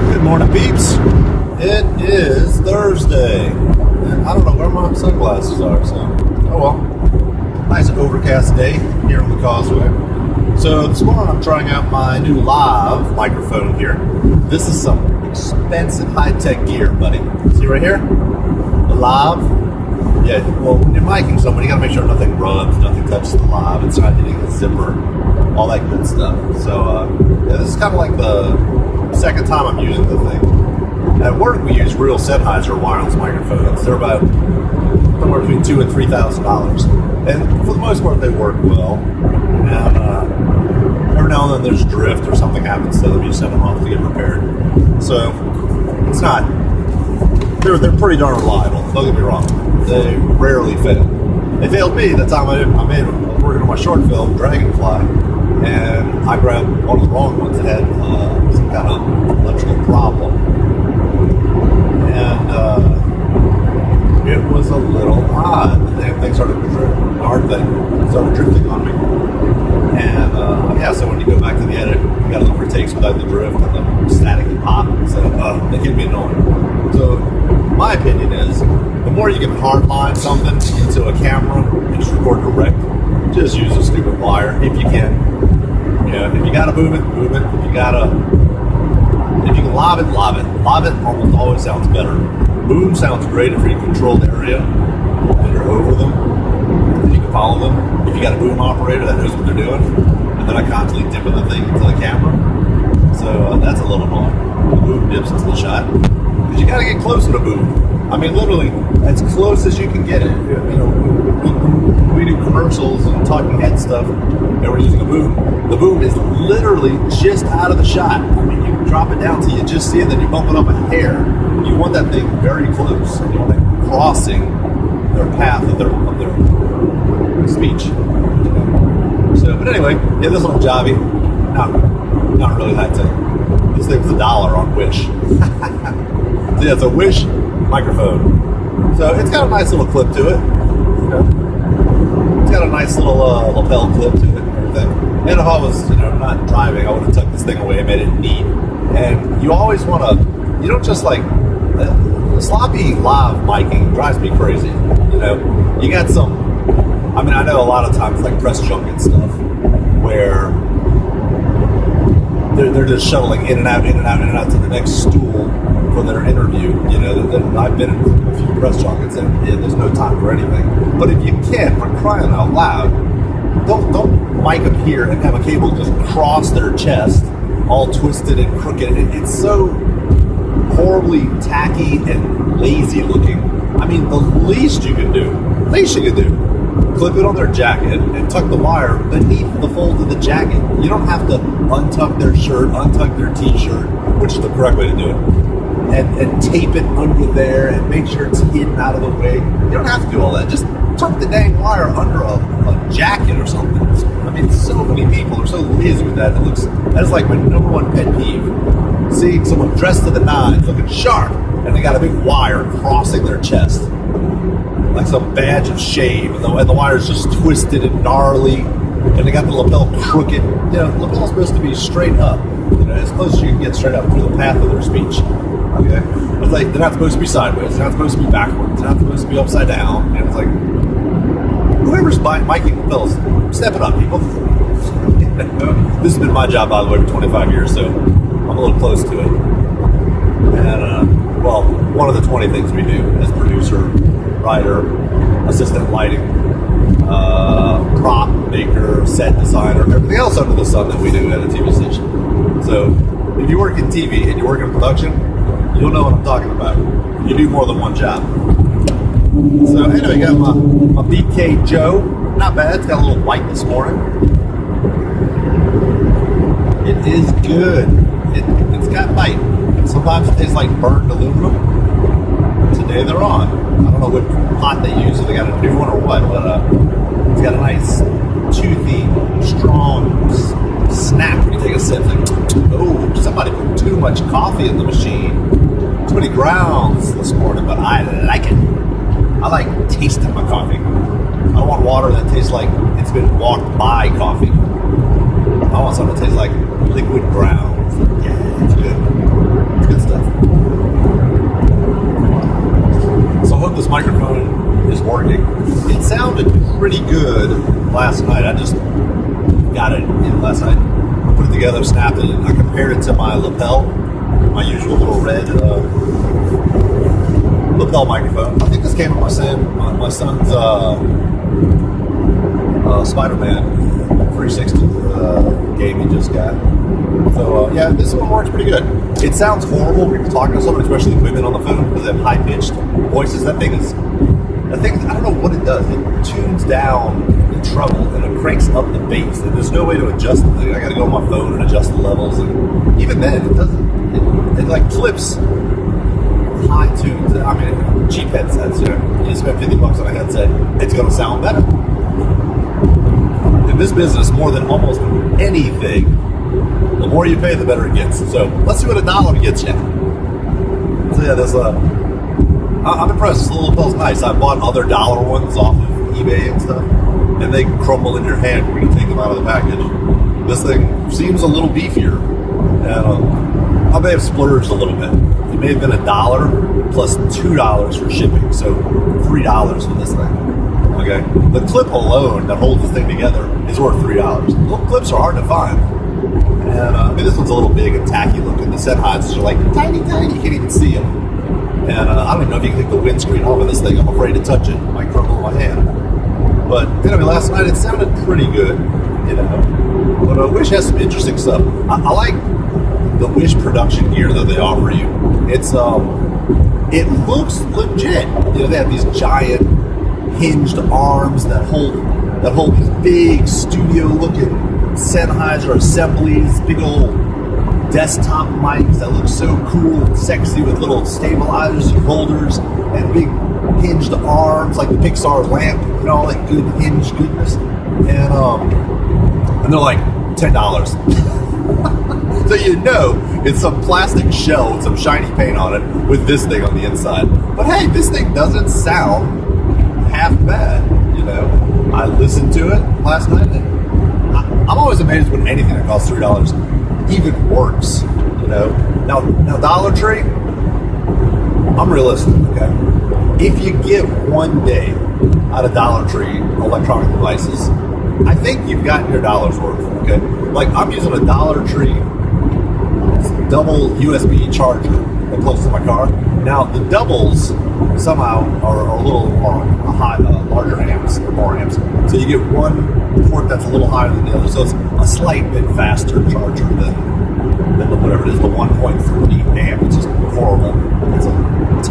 Good morning, peeps. It is Thursday. And I don't know where my sunglasses are, so oh well. Nice overcast day here on the causeway. So this morning I'm trying out my new Lav microphone here. This is some expensive high-tech gear, buddy. See right here? The Lav. Yeah, well, when you're micing someone, you gotta make sure nothing rubs, nothing touches the Lav, it's not hitting the zipper, all that good stuff. So, yeah, this is kind of like the second time I'm using the thing. At work, we use real Sennheiser wireless microphones. They're about somewhere between $2,000 and $3,000, and for the most part, they work well. And every now and then, there's drift or something happens to them. You send them off to get repaired. So it's not. They're pretty darn reliable. Don't get me wrong. They rarely fail. They failed me the time I was working on my short film, Dragonfly, and I grabbed one of the wrong ones that had some kind of electrical problem. And it was a little odd. The damn thing started drifting. The hard thing started drifting on me. And yeah, so when you go back to the edit, you gotta look for takes without the drift and the static and pop. So it can be annoying. So my opinion is, the more you can hardline something into a camera and just record direct, just use a stupid wire if you can. You know, if you gotta boom it, boom it. If you can lob it, lob it. Lob it almost always sounds better. Boom sounds great if you're in a controlled area and you're over them and you can follow them. If you got a boom operator that knows what they're doing, and then I constantly dip the thing into the camera. So that's a little annoying. The boom dips into the shot. Because you gotta get close to the boom. I mean, literally, as close as you can get it. You know, we do commercials and talking head stuff, and we're using a boom. The boom is literally just out of the shot. I mean, you drop it down till you just see it, then you bump it up a hair. You want that thing very close, and you want it crossing their path of their speech. So, but anyway, yeah, this little jobby, not really high tech. This thing was $1 on Wish. So yeah, it's a Wish microphone. So it's got a nice little clip to it. You know, it's got a nice little lapel clip to it and everything. And if I was, not driving, I would have tucked this thing away and made it neat. And you always want to, you don't just like, sloppy live miking drives me crazy. You got some, I mean, I know a lot of times like press junket stuff where they're just shuttling in and out to the next stool for their interview. I've been in a few press junkets and there's no time for anything. But if you can, for crying out loud, don't mic them here and have a cable just cross their chest, all twisted and crooked. It's so horribly tacky and lazy looking. I mean, the least you can do, clip it on their jacket and tuck the wire beneath the fold of the jacket. You don't have to untuck their shirt, untuck their t-shirt, which is the correct way to do it, and tape it under there and make sure it's hidden out of the way. You don't have to do all that. Just tuck the dang wire under a jacket or something. I mean, so many people are so lazy with that. That is like my number one pet peeve. Seeing someone dressed to the nines, looking sharp, and they got a big wire crossing their chest, like some badge of shame, and the wire's just twisted and gnarly, and they got the lapel crooked. The lapel's supposed to be straight up, as close as you can get straight up through the path of their speech. Okay, it's like they're not supposed to be sideways, they're not supposed to be backwards, they're not supposed to be upside down, and it's like, whoever's miking lapels, step it up, people. This has been my job, by the way, for 25 years, so I'm a little close to it. And one of the 20 things we do as producer, writer, assistant lighting, prop maker, set designer, everything else under the sun that we do at a TV station. So if you work in TV and you work in production, you'll know what I'm talking about. You do more than one job. So anyway, got my BK Joe. Not bad. It's got a little white this morning. It is good. It's got bite. Sometimes it tastes like burned aluminum. Today they're on. I don't know what pot they use, if they got a new one or what, but it's got a nice, toothy, strong snap when you take a sip. Like, oh, somebody put too much coffee in the machine. Too many grounds this morning, but I like it. I like tasting my coffee. I want water that tastes like it's been walked by coffee. I want something that tastes like liquid grounds. Yeah, it's good. It's good my lapel, my usual little red lapel microphone. I think this came from my son's Spider-Man 360 game he just got. So yeah, this one works pretty good. It sounds horrible when you're talking to someone, especially women on the phone, because they have high-pitched voices. That thing, I don't know what it does. It tunes down the treble and it cranks up the bass. And there's no way to adjust the thing. I got to go on my phone and adjust the levels. And even then, it doesn't. It like clips high tunes. I mean, cheap headsets. You spend $50 on a headset, it's going to sound better. In this business, more than almost anything, the more you pay, the better it gets. So let's see what $1 gets you. So yeah, there's I'm impressed. This little lapel's nice. I bought other dollar ones off of eBay and stuff, and they crumble in your hand when you take them out of the package. This thing seems a little beefier, and I may have splurged a little bit. It may have been $1 plus $2 for shipping, so $3 for this thing. Okay, the clip alone that holds this thing together is worth $3. Little clips are hard to find, and I mean this one's a little big and tacky looking. The Sennheisers are like tiny, tiny. You can't even see them. And I don't even know if you can take the windscreen off of this thing. I'm afraid to touch it. It might crumble in my hand. But anyway, last night it sounded pretty good, But Wish has some interesting stuff. I like the Wish production gear that they offer you. It's it looks legit. They have these giant hinged arms that hold these big studio-looking Sennheiser assemblies, big old desktop mics that look so cool and sexy with little stabilizers and holders and big hinged arms like the Pixar lamp, all that good hinged goodness. And they're like $10. So it's some plastic shell with some shiny paint on it with this thing on the inside. But hey, this thing doesn't sound half bad, I listened to it last night and I'm always amazed when anything that costs $3 even works, Now Dollar Tree, I'm realistic, okay? If you get one day out of Dollar Tree electronic devices, I think you've gotten your dollar's worth, okay? Like, I'm using a Dollar Tree double USB charger that plugs to my car. Now, the doubles somehow are a little more larger amps, or more amps. So you get one port that's a little higher than the other. So it's a slight bit faster charger than the whatever it is, the 1.3 amp. It's just horrible. It's a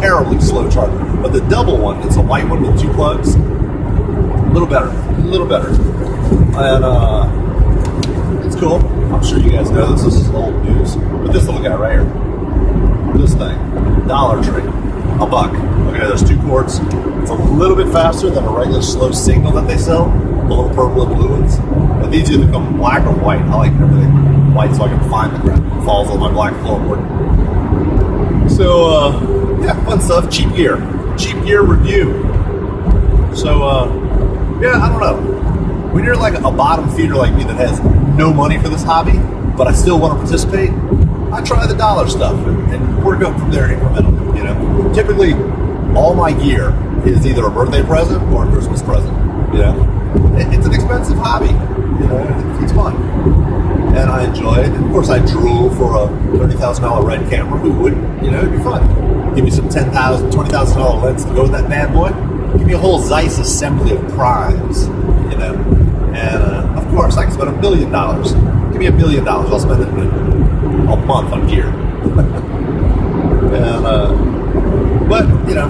terribly slow charger. But the double one, it's a white one with 2 plugs. A little better. And it's cool. I'm sure you guys know this. This is old news. But this little guy right here, this thing, Dollar Tree, $1. Okay, there's 2 ports. It's a little bit faster than a regular slow signal that they sell, the little purple and blue ones. But these either come black or white. I like everything white so I can find the crap that falls on my black floorboard. So, yeah, fun stuff. Cheap gear review. So, yeah, I don't know. When you're like a bottom feeder like me that has no money for this hobby, but I still want to participate, I try the dollar stuff and work up from there incrementally. Typically, all my gear is either a birthday present or a Christmas present. It's an expensive hobby. It's fun, and I enjoy it. And of course, I drool for a $30,000 Red camera. Who wouldn't? It'd be fun. Give me some $10,000, $20,000 lens to go with that bad boy. Give me a whole Zeiss assembly of primes. And of course, I can spend $1 billion. Give me $1 billion. I'll spend it in a month on gear. But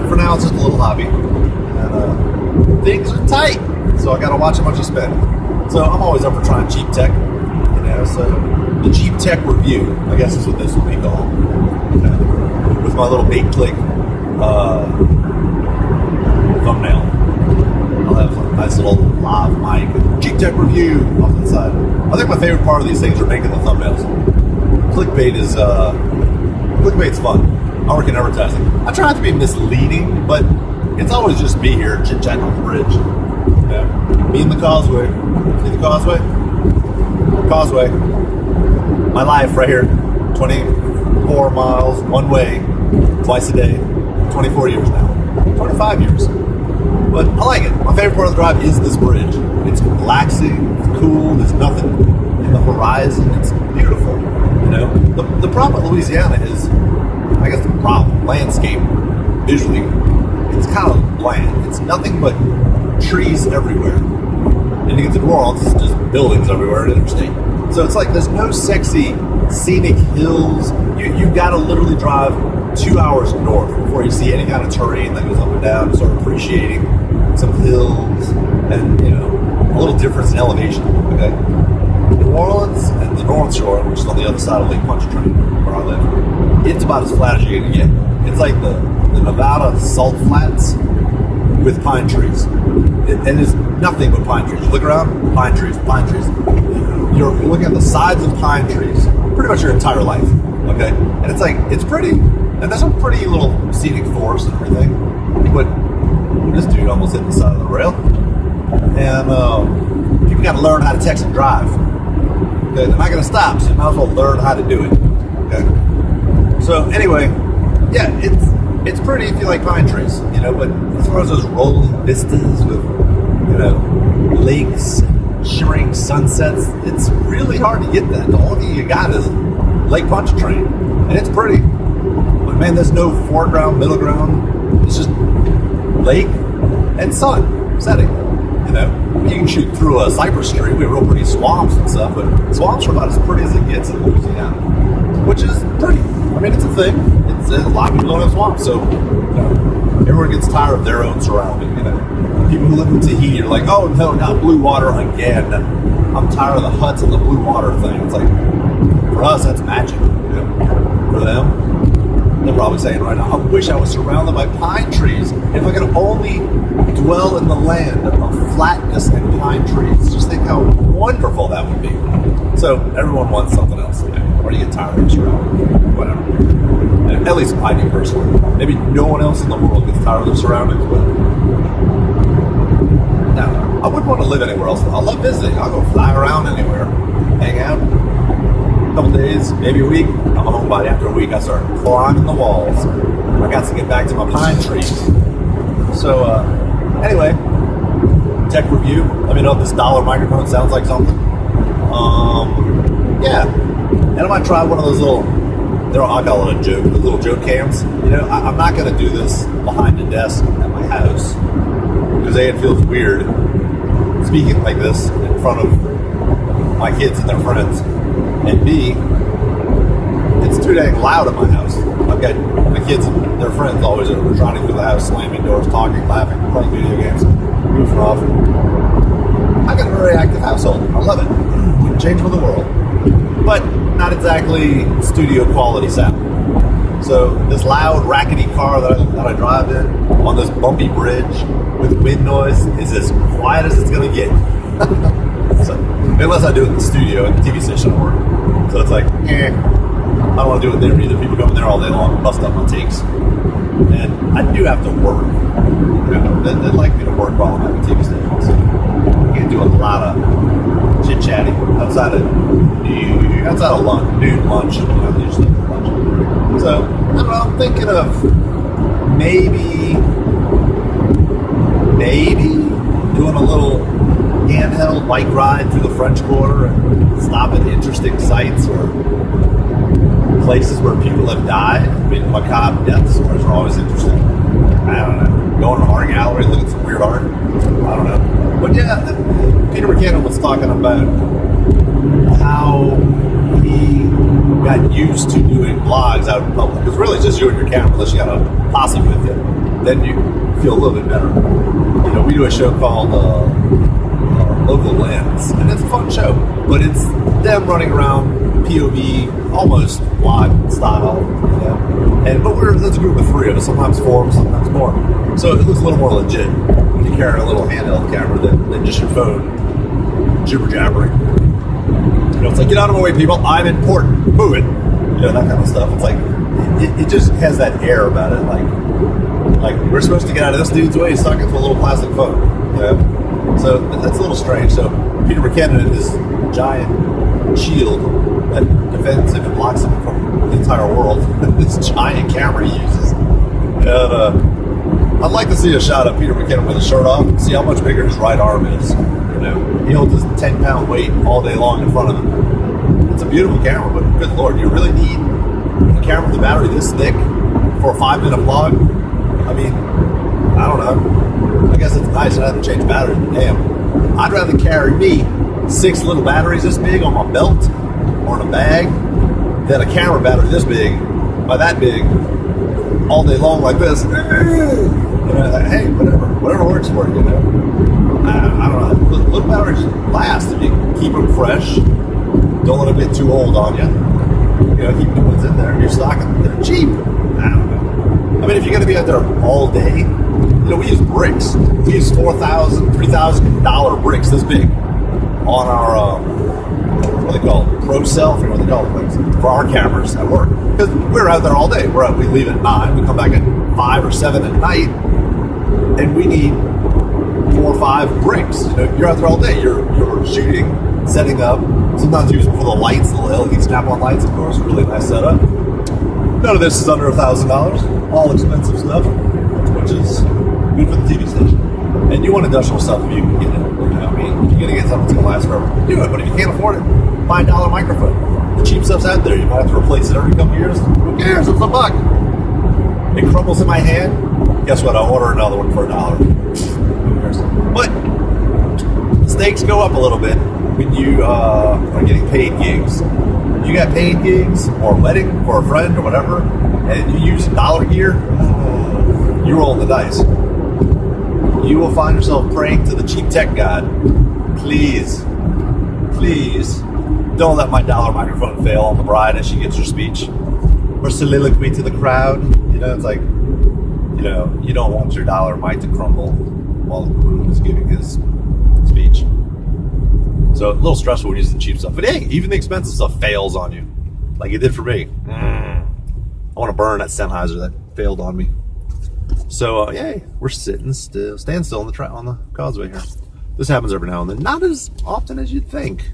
for now, it's just a little hobby. And things are tight, so I got to watch how much I spend. So I'm always up for trying cheap tech. So the cheap tech review, I guess, is what this would be called. With my little 8-click thumbnail. I'll have a nice little live mic and cheap tech review off to the side. I think my favorite part of these things are making the thumbnails. Clickbait's fun. I work in advertising. I try not to be misleading, but it's always just me here chit-chatting on the bridge. Me and the causeway. See the causeway? Causeway. My life right here. 24 miles, one way, twice a day. 24 years now. 25 years. But I like it. My favorite part of the drive is this bridge. It's relaxing, it's cool, there's nothing in the horizon. It's beautiful. You know, the problem with Louisiana is, I guess the problem, landscape, visually, it's kind of bland. It's nothing but trees everywhere. And you get to New Orleans, it's just buildings everywhere and interstate. So it's like there's no sexy scenic hills. You got to literally drive 2 hours north before you see any kind of terrain that goes up and down to start appreciating some hills and, you know, a little difference in elevation. Okay, New Orleans and the North Shore, which is on the other side of Lake Pontchartrain, where I live, it's about as flat as you're gonna get. It's like the Nevada salt flats with pine trees. And it's nothing but pine trees. You look around, pine trees, pine trees. You're looking at the sides of pine trees pretty much your entire life. Okay, and it's like, it's pretty, and there's some pretty little scenic forests and everything. But this dude almost hit the side of the rail. And people got to learn how to text and drive. Okay, they're not going to stop, so you might as well learn how to do it. Okay. So anyway, yeah, it's pretty if you like pine trees, you know. But as far as those rolling vistas with, you know, lakes, shimmering sunsets, it's really hard to get that. The only thing you got is Lake Pontchartrain, and it's pretty. But man, there's no foreground, middle ground. It's just lake and sun setting. You know, you can shoot through a cypress tree. We have real pretty swamps and stuff, but swamps are about as pretty as it gets in Louisiana, which is pretty. I mean, it's a thing. It's a lot of people don't have swamps, so you know, everyone gets tired of their own surrounding. You know, people who live in Tahiti are like, "Oh no, not blue water again." I'm tired of the huts and the blue water thing. It's like, for us, that's magic. You know? For them, they're probably saying right now, "I wish I was surrounded by pine trees. If I could only dwell in the land of flatness and pine trees." Just think how wonderful that would be. So everyone wants something else, or you get tired of surrounding, whatever. And at least I do personally. Maybe no one else in the world gets tired of their surroundings, but no, I wouldn't want to live anywhere else. I love visiting. I'll go fly around anywhere, hang out. A couple days, maybe a week. I'm a homebody. After a week, I start climbing the walls. I got to get back to my pine trees. So anyway, tech review. Let me know if this dollar microphone sounds like something. Yeah, and I might try one of those little, I call it a joke, the little joke cams. You know, I'm not going to do this behind a desk at my house, because A, it feels weird speaking like this in front of my kids and their friends, and B, it's too dang loud at my house. I've got my kids and their friends always over, running through the house, slamming doors, talking, laughing, playing video games, goofing off. I got a very active household. I love it. Wouldn't change for the world. But not exactly studio quality sound. So this loud, rackety car that I drive in on this bumpy bridge with wind noise is as quiet as it's going to get. So, unless I do it in the studio at the TV station I work. So it's like, I don't want to do it there either. People go in there all day long and bust up my takes. And I do have to work. You know, they'd like me to work while I'm at the TV station. So I can't do a lot of chit-chatting outside of noon lunch. You know, usually lunch. So, I don't know, I'm thinking of maybe doing a little handheld bike ride through the French Quarter and stop at interesting sites or places where people have died. I mean, macabre death stories are always interesting. I don't know. Going to an art gallery, look at some weird art. I don't know. But yeah, Peter McKinnon was talking about how he got used to doing vlogs out in public. Because really it's just you and your camera, unless you got a posse with you. Then you feel a little bit better. You know, we do a show called Local Lens, and it's a fun show. But it's them running around POV, almost vlog style, you know. But there's a group of three of us, sometimes four, sometimes more. So it looks a little more legit when you carry a little handheld camera than just your phone jibber jabbering. You know, it's like, get out of my way, people. I'm important. Move it. You know, that kind of stuff. It's like it just has that air about it. Like we're supposed to get out of this dude's way. He's stuck into a little plastic phone. You know? So that's a little strange. So Peter McKinnon and his giant shield that defends him and blocks him from the entire world. This giant camera he uses. And I'd like to see a shot of Peter McKinnon with his shirt off and see how much bigger his right arm is. You know, he holds his 10-pound weight all day long in front of him. It's a beautiful camera, but good Lord, you really need a camera with a battery this thick for a 5-minute vlog? I mean, I don't know. I guess it's nice I haven't changed batteries, but damn. I'd rather carry me 6 little batteries this big on my belt or in a bag than a camera battery this big, by that big, all day long like this. Hey, whatever works for you, you know. I don't know. Little batteries last if you keep them fresh. Don't let them get too old on you. You know, keep the ones in there. You're stocking. They're cheap. I don't know. I mean, if you're going to be out there all day, you know, we use bricks. We use $4,000, $3,000 bricks this big on our what do they call it? Pro Cell, I forget what they call it, for our cameras at work. Because we're out there all day. We leave at 9, we come back at 5 or 7 at night, and we need 4 or 5 bricks. You know, you're out there all day. You're shooting, setting up. Sometimes using for the lights, the LED snap-on lights, of course. Really nice setup. None of this is under $1,000. All expensive stuff, which is good for the TV station. And you want industrial stuff if you can get it. You know, I mean, if you're going to get something that's going to last forever, do it. But if you can't afford it, buy a $1 microphone. The cheap stuff's out there. You might have to replace it every couple years. Who cares? It's $1. It crumbles in my hand. Guess what? I'll order another one for $1. Who cares? But stakes go up a little bit when you are getting paid gigs. You got paid gigs or a wedding for a friend or whatever, and you use dollar gear, you're rolling the dice. You will find yourself praying to the cheap tech god. Please, don't let my $1 microphone fail on the bride as she gives her speech or soliloquy to the crowd. You know, it's like, you know, you don't want your $1 mic to crumble while the groom is giving his speech. So a little stressful when using cheap stuff. But hey, even the expensive stuff fails on you, like it did for me. I want to burn that Sennheiser that failed on me. So yay, we're stand still on the causeway here. This happens every now and then, not as often as you'd think.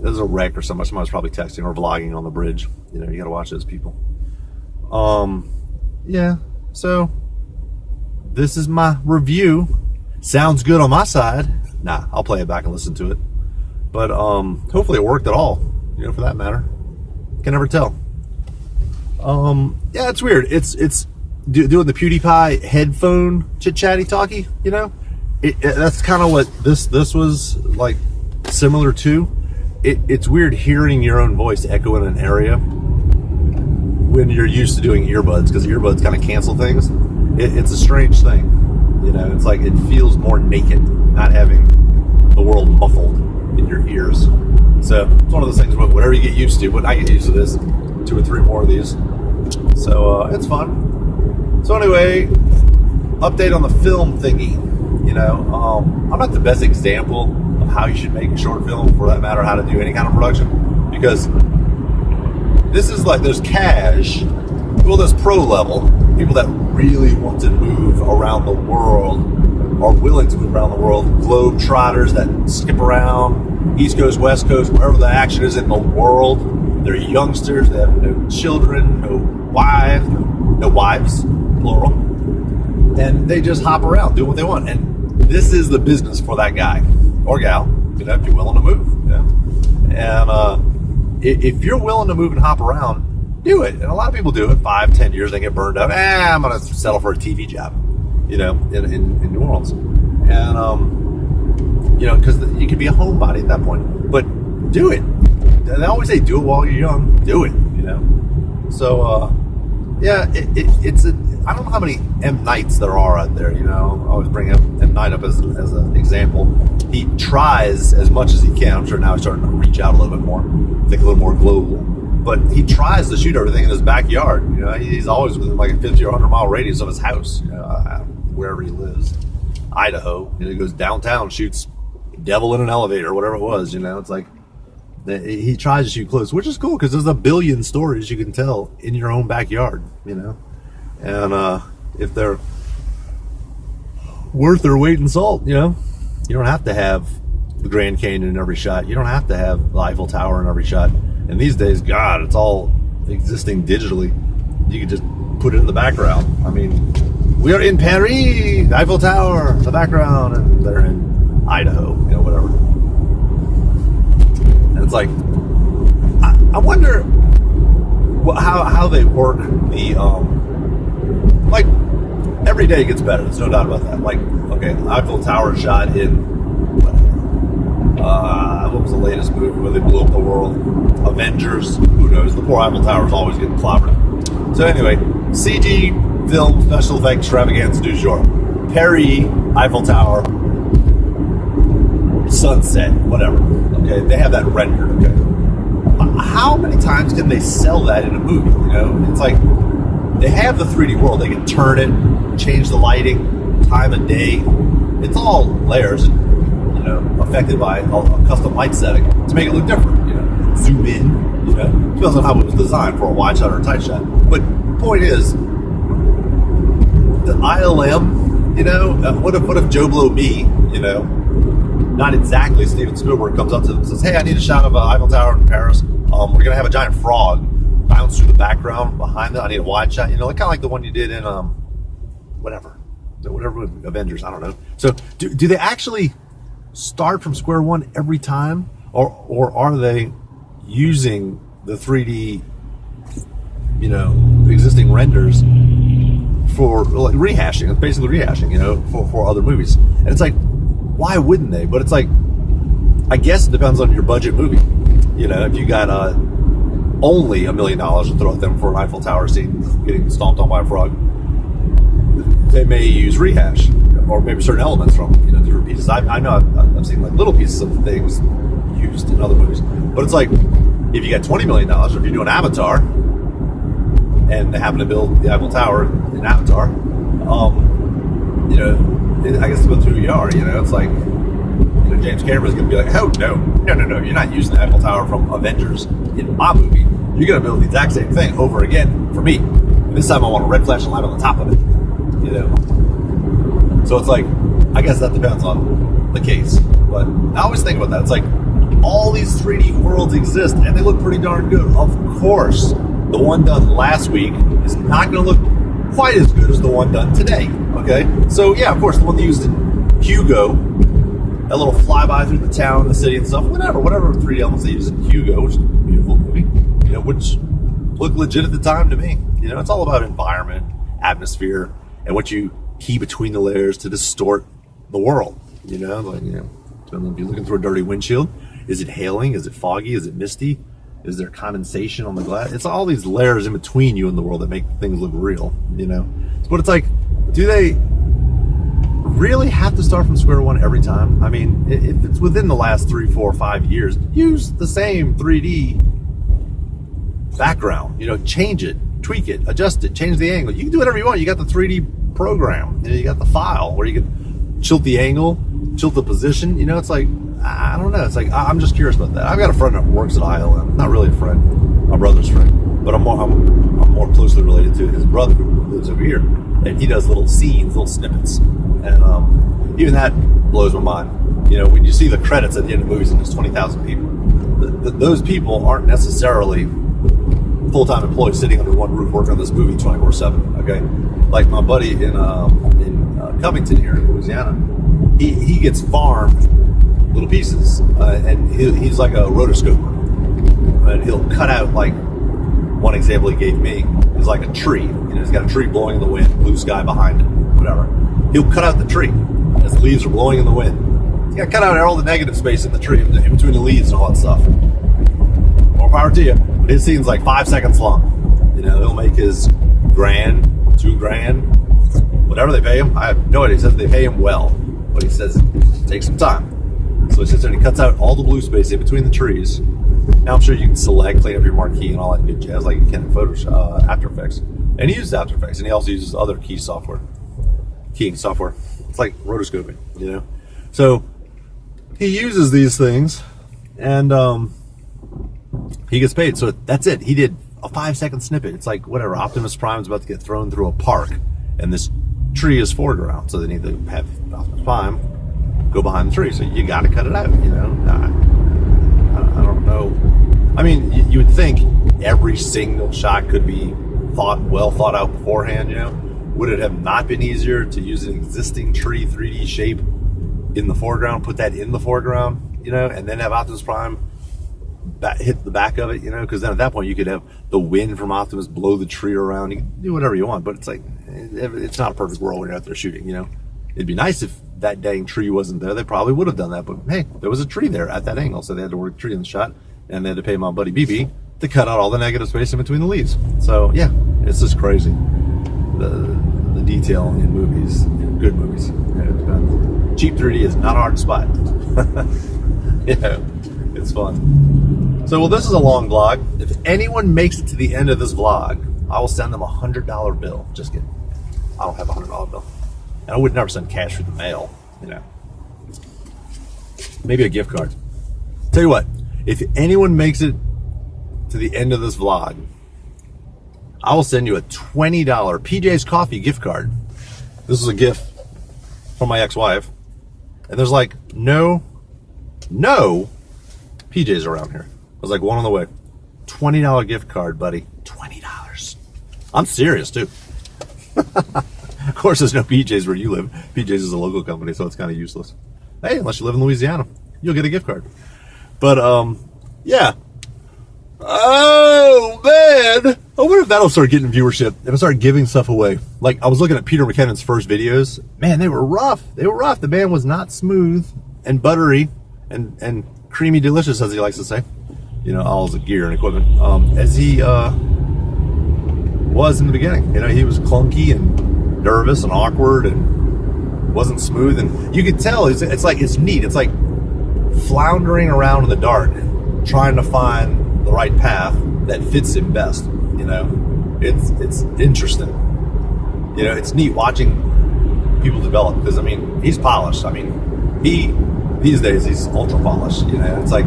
There's a wreck or something. Somebody's probably texting or vlogging on the bridge. You know, you gotta watch those people. Yeah. So this is my review. Sounds good on my side. Nah, I'll play it back and listen to it. But hopefully it worked at all, you know, for that matter. Can never tell. Yeah, it's weird. It's doing the PewDiePie headphone chit-chatty talky, you know? That's kind of what this was like similar to. It's weird hearing your own voice echo in an area when you're used to doing earbuds, because earbuds kind of cancel things. It's a strange thing, you know? It's like it feels more naked, not having the world muffled in your ears. So it's one of those things, whatever you get used to. But I get used to this, 2 or 3 more of these. So it's fun. So anyway, update on the film thingy. You know, I'm not the best example of how you should make a short film, for that matter, how to do any kind of production, because this is like, there's cash, well, there's pro level, people that really want to move around the world, are willing to move around the world, globe trotters that skip around, East Coast, West Coast, wherever the action is in the world. They're youngsters, they have no children, no wives, plural, and they just hop around, do what they want. And this is the business for that guy or gal, you know, if you're willing to move. You know? And if you're willing to move and hop around, do it. And a lot of people do it. 5-10 years, they get burned out. I'm going to settle for a TV job, you know, in New Orleans. And, you know, because you could be a homebody at that point. But do it. They always say, do it while you're young. Do it, you know. So, yeah, it's a... I don't know how many M. Nights there are out there, you know. I always bring M. Night up as an example. He tries as much as he can. I'm sure now he's starting to reach out a little bit more, think a little more global. But he tries to shoot everything in his backyard. You know, he's always within like a 50 or 100 mile radius of his house, you know, wherever he lives. Idaho. You know, he goes downtown, shoots Devil in an Elevator, or whatever it was, you know. It's like, he tries to shoot close, which is cool, because there's a billion stories you can tell in your own backyard, you know. And if they're worth their weight in salt, you know, you don't have to have the Grand Canyon in every shot. You don't have to have the Eiffel Tower in every shot. And these days, God, it's all existing digitally. You can just put it in the background. I mean, we are in Paris, the Eiffel Tower, the background, and they're in Idaho, you know, whatever. And it's like, I wonder how they work the like every day gets better. There's no doubt about that. Like, okay, Eiffel Tower shot in what was the latest movie where they blew up the world? Avengers. Who knows? The poor Eiffel Tower is always getting clobbered. So anyway, CG film special effect extravaganza du jour. Paris, Eiffel Tower, sunset, whatever. Okay, they have that rendered. Okay, how many times can they sell that in a movie? You know, it's like they have the 3D world. They can turn it, change the lighting, time of day. It's all layers, you know, affected by a custom light setting to make it look different. You know, zoom in. You know, depends on how it was designed for a wide shot or a tight shot. But point is, the ILM, you know, what if Joe Blow me, you know, not exactly Steven Spielberg comes up to them and says, hey, I need a shot of Eiffel Tower in Paris. We're going to have a giant frog bounce through the background behind it. I need a wide shot, you know, kind of like the one you did in whatever Avengers, I don't know. So do they actually start from square one every time, or are they using the 3D, you know, existing renders for like rehashing? It's basically rehashing, you know, for other movies. And it's like, why wouldn't they? But it's like, I guess it depends on your budget movie. You know, if you got only $1 million to throw at them for an Eiffel Tower scene getting stomped on by a frog, they may use rehash, or maybe certain elements from, you know, different pieces. I know I've seen like little pieces of things used in other movies, but it's like, if you got $20 million, or if you're doing Avatar, and they happen to build the Eiffel Tower in Avatar, you know, I guess it's about who you are. You know, it's like, you know, James Cameron's going to be like, oh, no, you're not using the Eiffel Tower from Avengers in my movie. You're going to build the exact same thing over again for me. And this time I want a red flashing light on the top of it, you know. So it's like, I guess that depends on the case. But I always think about that. It's like, all these 3D worlds exist, and they look pretty darn good. Of course, the one done last week is not going to look quite as good as the one done today. Okay, so yeah, of course, the one they used in Hugo, that little flyby through the town, the city, and stuff, whatever 3D elements they used in Hugo, which is a beautiful movie, you know, which looked legit at the time to me. You know, it's all about environment, atmosphere, and what you key between the layers to distort the world. You know, like, you know, if you're looking through a dirty windshield, is it hailing? Is it foggy? Is it misty? Is there condensation on the glass? It's all these layers in between you and the world that make things look real, you know? But it's like, do they really have to start from square one every time? I mean, if it's within the last 3, 4, 5 years, use the same 3D background, you know, change it, tweak it, adjust it, change the angle. You can do whatever you want. You got the 3D program, you know, you got the file where you can tilt the angle, tilt the position, you know, it's like, I don't know. It's like, I'm just curious about that. I've got a friend that works at ILM. Not really a friend, my brother's friend, but I'm more closely related to his brother who lives over here, and he does little scenes, little snippets, and even that blows my mind. You know, when you see the credits at the end of movies and there's 20,000 people, those people aren't necessarily full-time employees sitting under one roof working on this movie 24/7. Okay, like my buddy in Covington here in Louisiana, he gets farmed little pieces, and he's like a rotoscoper, and he'll cut out, like one example he gave me is like a tree. You know, he's got a tree blowing in the wind, blue sky behind it, whatever. He'll cut out the tree as the leaves are blowing in the wind. He's got to cut out all the negative space in the tree, in between the leaves and all that stuff. More power to you. But his scene's like 5 seconds long. You know, he'll make his $1,000, $2,000, whatever they pay him. I have no idea. He says they pay him well, but he says take some time. So he sits there and he cuts out all the blue space in between the trees. Now I'm sure you can select, clean up your marquee and all that good jazz like you can in Photoshop, After Effects. And he uses After Effects, and he also uses other keying software. It's like rotoscoping, you know? So he uses these things, and he gets paid. So that's it. He did a 5-second snippet. It's like, whatever, Optimus Prime is about to get thrown through a park, and this tree is foreground. So they need to have Optimus Prime go behind the tree, so you got to cut it out, you know. I don't know. I mean, you would think every single shot could be well thought out beforehand, you know. Would it have not been easier to use an existing tree 3D shape in the foreground, put that in the foreground, you know, and then have Optimus Prime hit the back of it, you know, because then at that point you could have the wind from Optimus blow the tree around. You can do whatever you want, but it's like, it's not a perfect world when you're out there shooting, you know. It'd be nice if that dang tree wasn't there. They probably would have done that, but hey, there was a tree there at that angle, so they had to work the tree in the shot, and they had to pay my buddy BB to cut out all the negative space in between the leaves. So yeah, it's just crazy. The detail in movies, good movies. Yeah, it depends. Cheap 3D is not hard to spot. Yeah, it's fun. So, well, this is a long vlog. If anyone makes it to the end of this vlog, I will send them a $100 bill. Just kidding. I don't have a $100 bill. And I would never send cash through the mail, you know. Maybe a gift card. Tell you what, if anyone makes it to the end of this vlog, I will send you a $20 PJ's Coffee gift card. This is a gift from my ex-wife. And there's like no PJs around here. There's like one on the way. $20 gift card, buddy. $20. I'm serious, too. Of course, there's no PJs where you live. PJs is a local company, so it's kind of useless. Hey, unless you live in Louisiana, you'll get a gift card. But, yeah. Oh, man. I wonder if that'll start getting viewership if I start giving stuff away. Like, I was looking at Peter McKinnon's first videos. Man, they were rough. They were rough. The man was not smooth and buttery and creamy delicious, as he likes to say. You know, all the gear and equipment. As he was in the beginning. You know, he was clunky and nervous and awkward and wasn't smooth. And you could tell, it's neat. It's like floundering around in the dark, trying to find the right path that fits him best. You know, it's interesting. You know, it's neat watching people develop, because I mean, he's polished. I mean, these days he's ultra polished. You know, it's like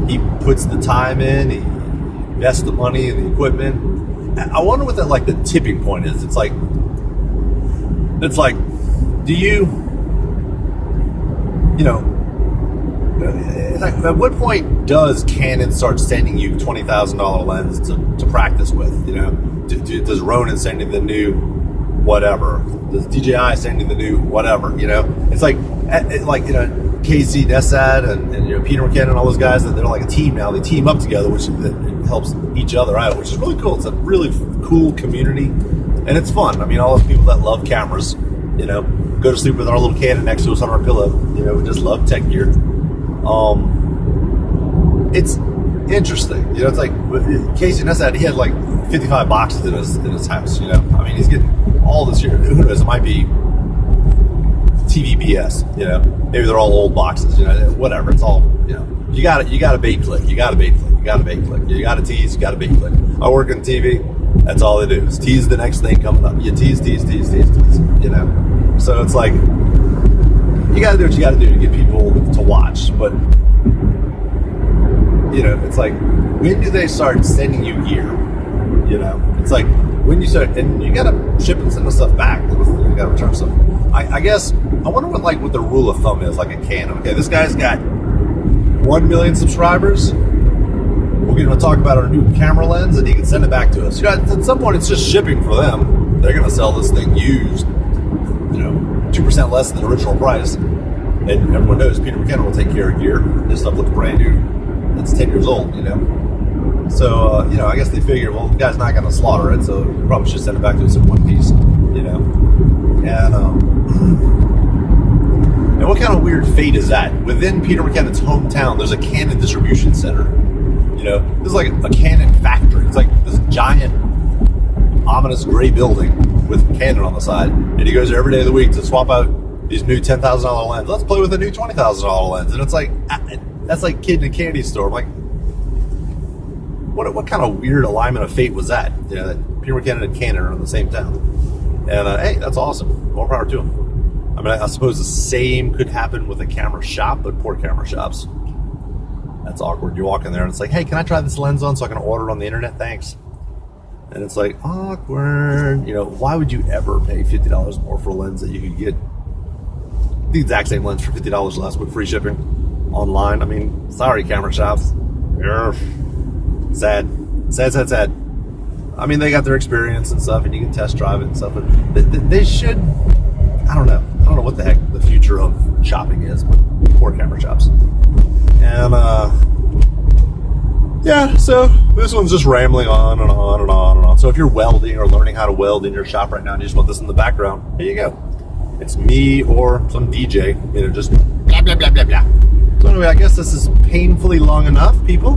he puts the time in, he invests the money in the equipment. I wonder what that, like, the tipping point is. It's like, do you know? At what point does Canon start sending you $20,000 lens to practice with? You know, does Ronin send you the new whatever? Does DJI send you the new whatever? You know, it's like you know, Casey Neistat and you know, Peter McKinnon and all those guys, that they're like a team now. They team up together, which it helps each other out, which is really cool. It's a really cool community, and it's fun. I mean, all those people that love cameras, you know, go to sleep with our little Canon next to us on our pillow. You know, we just love tech gear. It's interesting. You know, it's like Casey Neistat, he had like 55 boxes in his house. You know, I mean, he's getting all this here. Who knows? It might be TVBS. You know, maybe they're all old boxes. You know, whatever. It's all, you know. You got a bait click. You got a bait click. You got a bait click. You got a tease. You got a bait click. I work in TV. That's all they do is tease the next thing coming up. You tease. You know, so it's like, you got to do what you got to do to get people to watch. But, you know, it's like, when do they start sending you gear? You know, it's like, when you start, and you got to ship and send the stuff back. You got to return stuff. I guess, I wonder what the rule of thumb is, like a Canon. Okay, this guy's got 1 million subscribers. We're going to talk about our new camera lens, and he can send it back to us. You know, at some point, it's just shipping for them. They're going to sell this thing used, you know, 2% less than the original price. And everyone knows Peter McKinnon will take care of gear. This stuff looks brand new. It's 10 years old, you know. So, you know, I guess they figured, well, the guy's not going to slaughter it, so we probably should send it back to us in one piece, you know. And what kind of weird fate is that? Within Peter McKinnon's hometown, there's a Canon distribution center. You know, this is like a Canon factory. It's like this giant, ominous gray building with Canon on the side. And he goes there every day of the week to swap out these new $10,000 lens. Let's play with a new $20,000 lens. And it's like, that's like kid in a candy store. I'm like, what kind of weird alignment of fate was that? You know, that Peter McKinnon and Canon are in the same town. And hey, that's awesome. More power to them. I mean, I suppose the same could happen with a camera shop, but poor camera shops. That's awkward. You walk in there and it's like, hey, can I try this lens on so I can order it on the internet? Thanks. And it's like, awkward. You know, why would you ever pay $50 more for a lens that you could get the exact same lens for $50 less with free shipping online? I mean, sorry, camera shops. Sad. I mean, they got their experience and stuff, and you can test drive it and stuff, but they should, I don't know what the heck the future of shopping is, but poor camera shops. And Yeah, so this one's just rambling on and on and on and on. So if you're welding or learning how to weld in your shop right now and you just want this in the background, here you go. It's me or some DJ, just blah, blah, blah, blah, blah. So anyway, I guess this is painfully long enough, people.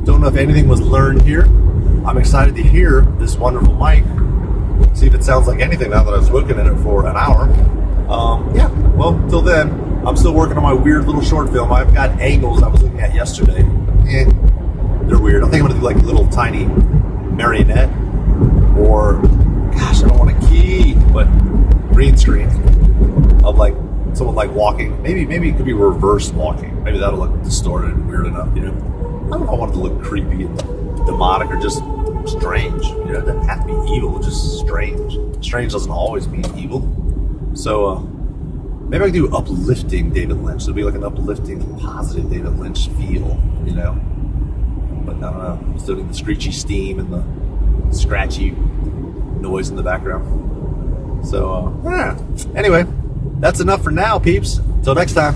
Don't know if anything was learned here. I'm excited to hear this wonderful mic. See if it sounds like anything now that I've spoken in it for an hour. Yeah, well, till then, I'm still working on my weird little short film. I've got angles I was looking at yesterday. They're weird. I think I'm going to do like a little tiny marionette or, gosh, I don't want a key, but green screen of like someone like walking. Maybe it could be reverse walking. Maybe that'll look distorted and weird enough, I don't know if I want it to look creepy and demonic or just strange. It doesn't have to be evil, it's just strange. Strange doesn't always mean evil. So maybe I can do uplifting David Lynch. It'll be like an uplifting, positive David Lynch feel, But I don't know. Still need the screechy steam and the scratchy noise in the background. So yeah. Anyway, that's enough for now, peeps. Till next time.